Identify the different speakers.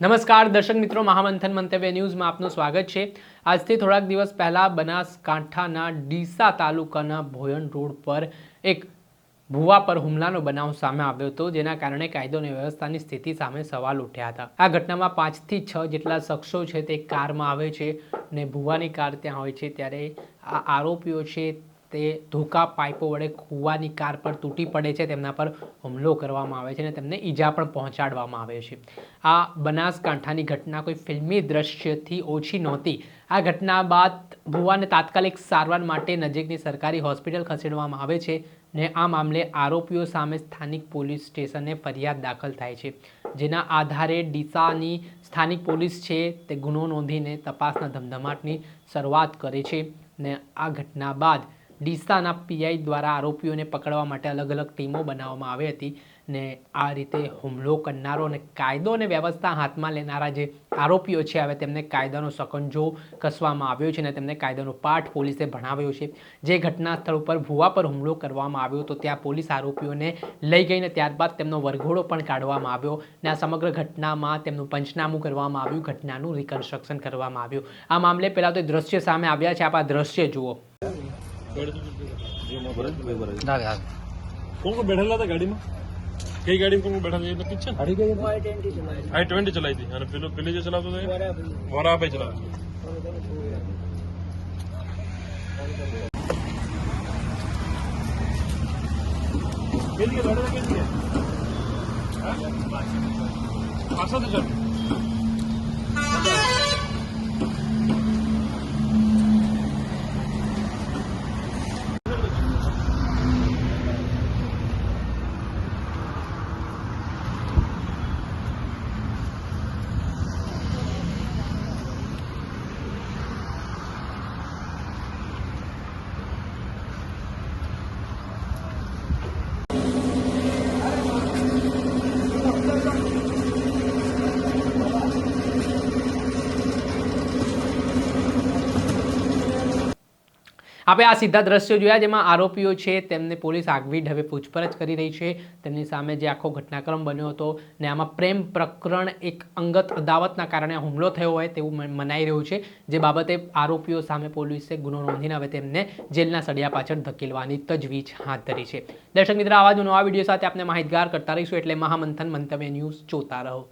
Speaker 1: નમસ્કાર દર્શક મિત્રો, મહામંથન મંતવ્ય ન્યૂઝમાં આપનું સ્વાગત છે। આજથી થોડાક દિવસ પહેલા બનાસકાંઠાના ડીસા તાલુકાના ભોયણ રોડ પર એક ભુવા પર હુમલાનો બનાવ સામે આવ્યો હતો, જેના કારણે કાયદો અને વ્યવસ્થાની સ્થિતિ સામે સવાલ ઉઠ્યા હતા। આ ઘટનામાં 5 થી 6 જેટલા શખ્સો છે તે કારમાં આવે છે અને ભુવાની કાર ત્યાં હોય છે, ત્યારે આ આરોપીઓ છે તે ધોકા પાઇપો વડે કૂવાની કાર પર તૂટી પડે છે, તેમના પર હુમલો કરવામાં આવે છે અને તેમને ઈજા પણ પહોંચાડવામાં આવે છે। આ બનાસકાંઠાની ઘટના કોઈ ફિલ્મી દ્રશ્યથી ઓછી નહોતી। આ ઘટના બાદ ભુવાને તાત્કાલિક સારવાર માટે નજીકની સરકારી હોસ્પિટલ ખસેડવામાં આવે છે ને આ મામલે આરોપીઓ સામે સ્થાનિક પોલીસ સ્ટેશને ફરિયાદ દાખલ થાય છે, જેના આધારે ડીસાની સ્થાનિક પોલીસ છે તે ગુનો નોંધીને તપાસના ધમધમાટની શરૂઆત કરે છે ને આ ઘટના બાદ ડીસાના પીઆઈ દ્વારા આરોપીઓને પકડવા માટે અલગ અલગ ટીમો બનાવવામાં આવી હતી ને આ રીતે હુમલો કરનારો અને કાયદો અને વ્યવસ્થા હાથમાં લેનારા જે આરોપીઓ છે હવે તેમને કાયદાનો સકંજો કસવામાં આવ્યો છે અને તેમને કાયદાનો પાઠ પોલીસે ભણાવ્યો છે। જે ઘટના સ્થળ ઉપર ભુવા પર હુમલો કરવામાં આવ્યો તો ત્યાં પોલીસ આરોપીઓને લઈ ગઈને ત્યારબાદ તેમનો વરઘોડો પણ કાઢવામાં આવ્યો ને આ સમગ્ર ઘટનામાં તેમનું પંચનામું કરવામાં આવ્યું, ઘટનાનું રિકન્સ્ટ્રક્શન કરવામાં આવ્યું। આ મામલે પહેલાં તો દ્રશ્ય સામે આવ્યા છે, આપ આ દ્રશ્ય જુઓ।
Speaker 2: कौन को बैठा था गाड़ी में? कई गाड़ी में कौन को बैठा था? ये तो पीछे I-20 चलाई थी અને પેલો પેલે જે ચલાવતો હતો વરા पे चलावतो કેલી ગાડી કેલી હા પાછો તો ચાલ
Speaker 1: આપણે આ સીધા દ્રશ્યો જોયા જેમાં આરોપીઓ છે તેમને પોલીસ આગવી ઢબે પૂછપરછ કરી રહી છે। તેમની સામે જે આખો ઘટનાક્રમ બન્યો હતો ને આમાં પ્રેમ પ્રકરણ એક અંગત અદાવતના કારણે હુમલો થયો હોય તેવું મનાઈ રહ્યું છે, જે બાબતે આરોપીઓ સામે પોલીસે ગુનો નોંધીને હવે તેમને જેલના સળિયા પાછળ ધકેલવાની તજવીજ હાથ ધરી છે। દર્શક મિત્રો, આવા જ નવા વિડીયો સાથે આપણે માહિતગાર કરતા રહીશું, એટલે મહામંથન મંતવ્ય ન્યૂઝ જોતા રહો।